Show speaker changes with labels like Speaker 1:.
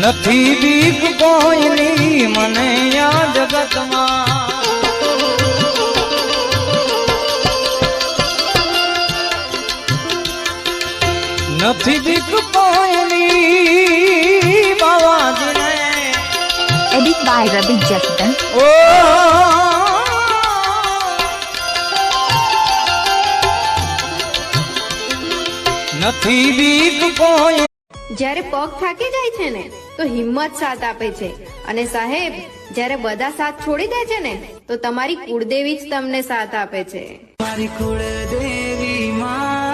Speaker 1: નથી બીક કોઈની મને આ જગતમાં, નથી બીક કોઈની બાવાજીને.
Speaker 2: Edit by Ravi Jackson.
Speaker 1: ઓ નથી બીક કોઈ.
Speaker 3: જ્યારે પગ થાકી જાય છે ને તો હિંમત સાથ આપે છે, અને સાહેબ જ્યારે બધા સાથ છોડી દે છે ને તો તમારી કુળદેવી જ તમને સાથ આપે છે.
Speaker 1: મારી કુળદેવી માં